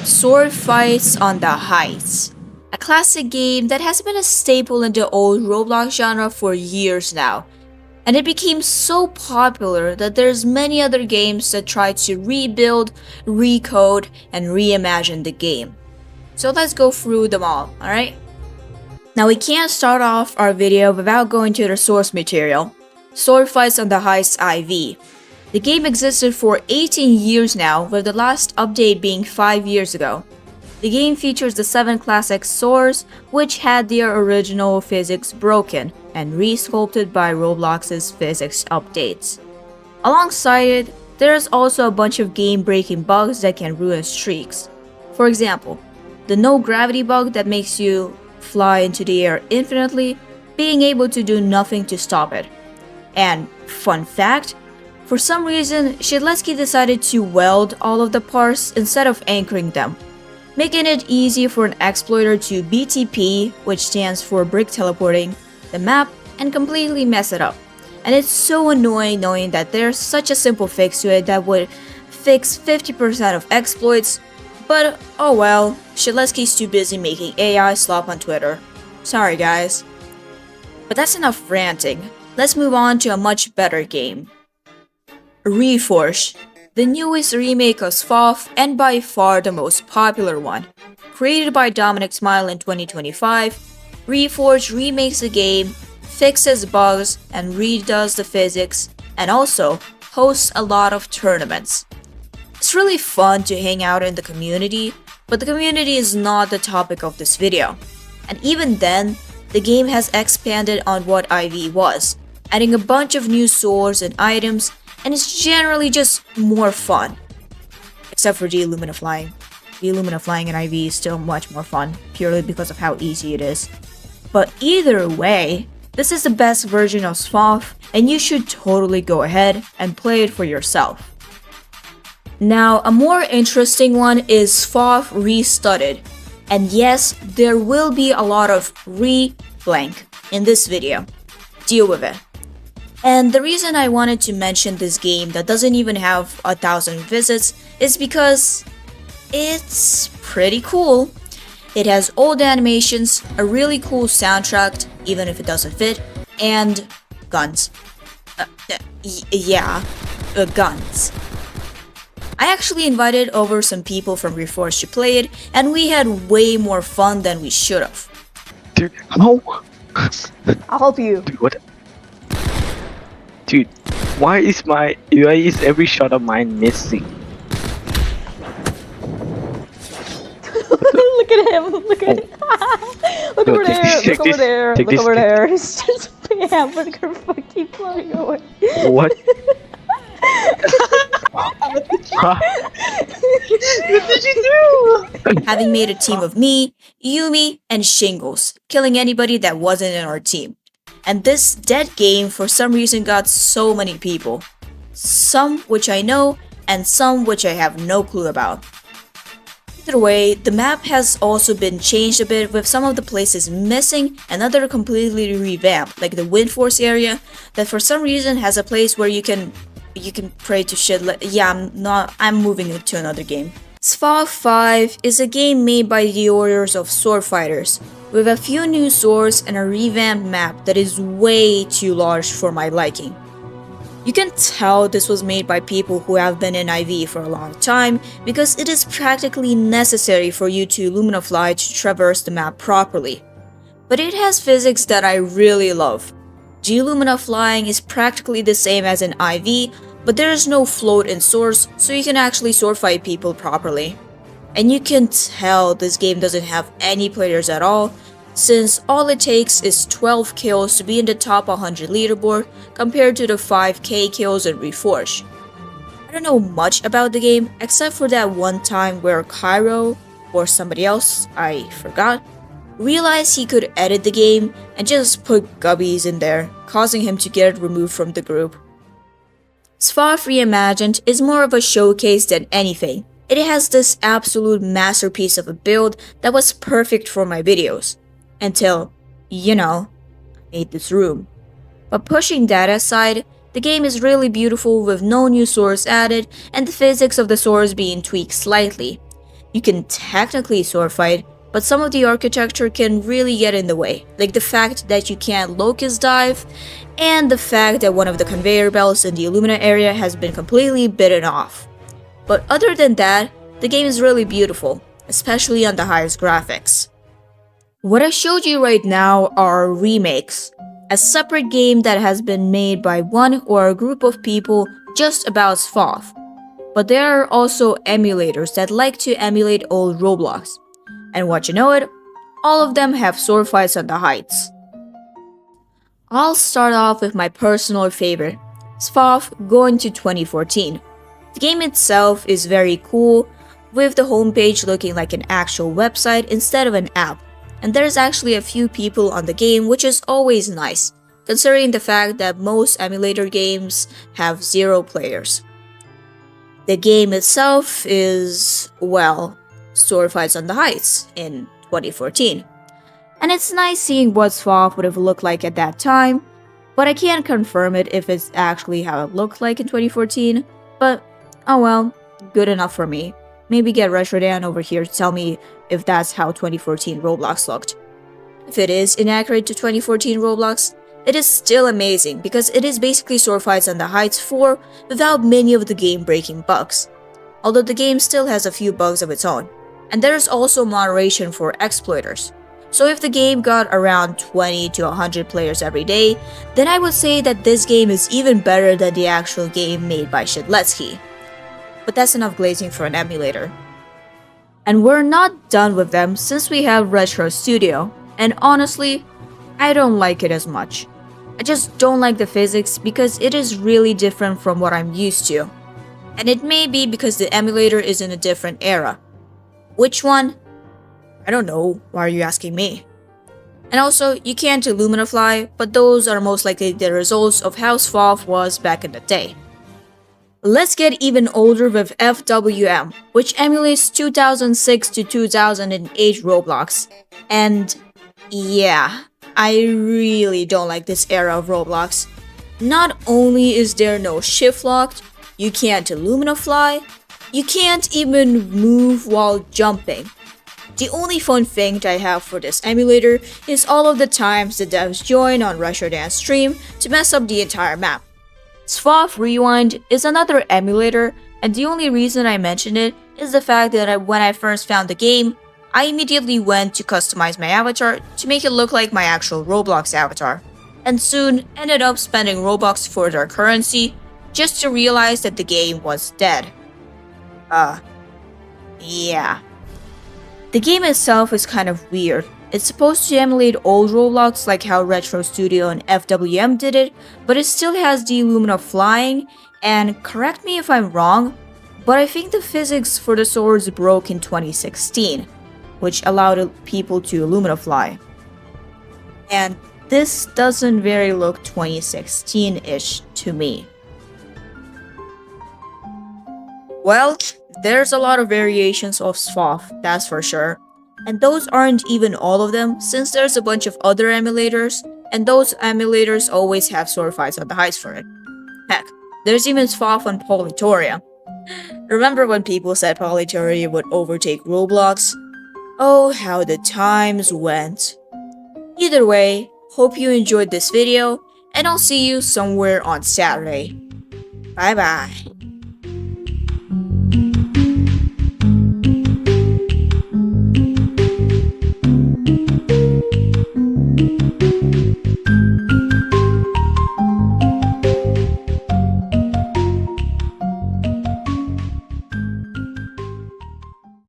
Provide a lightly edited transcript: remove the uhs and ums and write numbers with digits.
Sword Fights on the Heights, a classic game that has been a staple in the old Roblox genre for years now, and it became so popular that there's many other games that try to rebuild, recode, and reimagine the game. So let's go through them all, alright? Now we can't start off our video without going to the source material, Sword Fights on the Heights IV. The game existed for 18 years now, with the last update being 5 years ago. The game features the 7 classic swords, which had their original physics broken and re-sculpted by Roblox's physics updates. Alongside it, there's also a bunch of game-breaking bugs that can ruin streaks. For example, the no gravity bug that makes you fly into the air infinitely, being able to do nothing to stop it. And fun fact, for some reason, Shedletsky decided to weld all of the parts instead of anchoring them, making it easy for an exploiter to BTP, which stands for brick teleporting, the map and completely mess it up. And it's so annoying knowing that there's such a simple fix to it that would fix 50% of exploits, but oh well, Shedletsky's too busy making AI slop on Twitter. Sorry guys. But that's enough ranting. Let's move on to a much better game. Reforge, the newest remake of SFOTH and by far the most popular one. Created by Dominic Smile in 2025, Reforge remakes the game, fixes bugs, and redoes the physics, and also hosts a lot of tournaments. It's really fun to hang out in the community, but the community is not the topic of this video. And even then, the game has expanded on what IV was, adding a bunch of new swords and items, and it's generally just more fun. Except for the Illumina flying. The Illumina flying in IV is still much more fun, purely because of how easy it is. But either way, this is the best version of SFOTH, and you should totally go ahead and play it for yourself. Now, a more interesting one is SFOTH Restudded. And yes, there will be a lot of re-blank in this video. Deal with it. And the reason I wanted to mention this game that doesn't even have 1,000 visits is because it's pretty cool. It has old animations, a really cool soundtrack, even if it doesn't fit, and guns. Guns. I actually invited over some people from Reforge to play it, and we had way more fun than we should have. Dude, no! I'll help you. Dude, what? Dude, why is every shot of mine missing? Look at him! Look at him! Look over there! Look over there! Look over there! He's just putting a hamburger fucking flying away. What? What did you do? Having made a team of me, Yumi, and Shingles, killing anybody that wasn't in our team. And this dead game for some reason got so many people. Some which I know, and some which I have no clue about. Either way, the map has also been changed a bit, with some of the places missing and other completely revamped, like the Wind Force area, that for some reason has a place where you can pray to I'm moving it to another game. SFOTH 5 is a game made by the orders of swordfighters, with a few new swords and a revamped map that is way too large for my liking. You can tell this was made by people who have been in IV for a long time, because it is practically necessary for you to Illumina fly to traverse the map properly. But it has physics that I really love. The Illumina flying is practically the same as in IV, but there is no float in swords, so you can actually sword fight people properly. And you can tell this game doesn't have any players at all, since all it takes is 12 kills to be in the top 100 leaderboard compared to the 5k kills in Reforge. I don't know much about the game except for that one time where Cairo, or somebody else, I forgot, realized he could edit the game and just put gubbies in there, causing him to get it removed from the group. SFOTH Reimagined is more of a showcase than anything. It has this absolute masterpiece of a build that was perfect for my videos. Until, I made this room. But pushing that aside, the game is really beautiful with no new swords added and the physics of the swords being tweaked slightly. you can technically sword fight, but some of the architecture can really get in the way, like the fact that you can't locust dive, and the fact that one of the conveyor belts in the Illumina area has been completely bitten off. But other than that, the game is really beautiful, especially on the highest graphics. What I showed you right now are remakes, a separate game that has been made by one or a group of people just about SFOTH. But there are also emulators that like to emulate old Roblox. And what you know it, all of them have sword fights on the heights. I'll start off with my personal favorite, SFOTH going to 2014. The game itself is very cool, with the homepage looking like an actual website instead of an app. And there's actually a few people on the game, which is always nice, considering the fact that most emulator games have 0 players. The game itself is, well, sword fights on the heights in 2014. And it's nice seeing what SFOTH would have looked like at that time, but I can't confirm it if it's actually how it looked like in 2014, but oh well, good enough for me. Maybe get RetroDan over here to tell me if that's how 2014 Roblox looked. If it is inaccurate to 2014 Roblox, it is still amazing because it is basically sword fights on the heights 4 without many of the game-breaking bugs. Although the game still has a few bugs of its own. And there is also moderation for exploiters. So if the game got around 20 to 100 players every day, then I would say that this game is even better than the actual game made by Shedletsky. But that's enough glazing for an emulator. And we're not done with them since we have Retro Studio, and honestly, I don't like it as much. I just don't like the physics because it is really different from what I'm used to. And it may be because the emulator is in a different era. Which one? I don't know, why are you asking me? And also, you can't Illumina fly, but those are most likely the results of how SFOTH was back in the day. Let's get even older with FWM, which emulates 2006 to 2008 Roblox. And yeah, I really don't like this era of Roblox. Not only is there no shift locked, you can't Illumina fly, you can't even move while jumping. The only fun thing that I have for this emulator is all of the times the devs join on RetroDan's stream to mess up the entire map. SFOTH Rewind is another emulator, and the only reason I mention it is the fact that when I first found the game, I immediately went to customize my avatar to make it look like my actual Roblox avatar, and soon ended up spending Robux for their currency just to realize that the game was dead. Yeah. The game itself is kind of weird. It's supposed to emulate old Roblox like how Retro Studio and FWM did it, but it still has the Illumina flying, and correct me if I'm wrong, but I think the physics for the swords broke in 2016, which allowed people to Illumina fly. And this doesn't very look 2016-ish to me. Well, there's a lot of variations of SFOTH, that's for sure. And those aren't even all of them, since there's a bunch of other emulators, and those emulators always have sword fights on the heights for it. Heck, there's even SFOTH on Polytoria. Remember when people said Polytoria would overtake Roblox? Oh, how the times went. Either way, hope you enjoyed this video, and I'll see you somewhere on Saturday. Bye bye.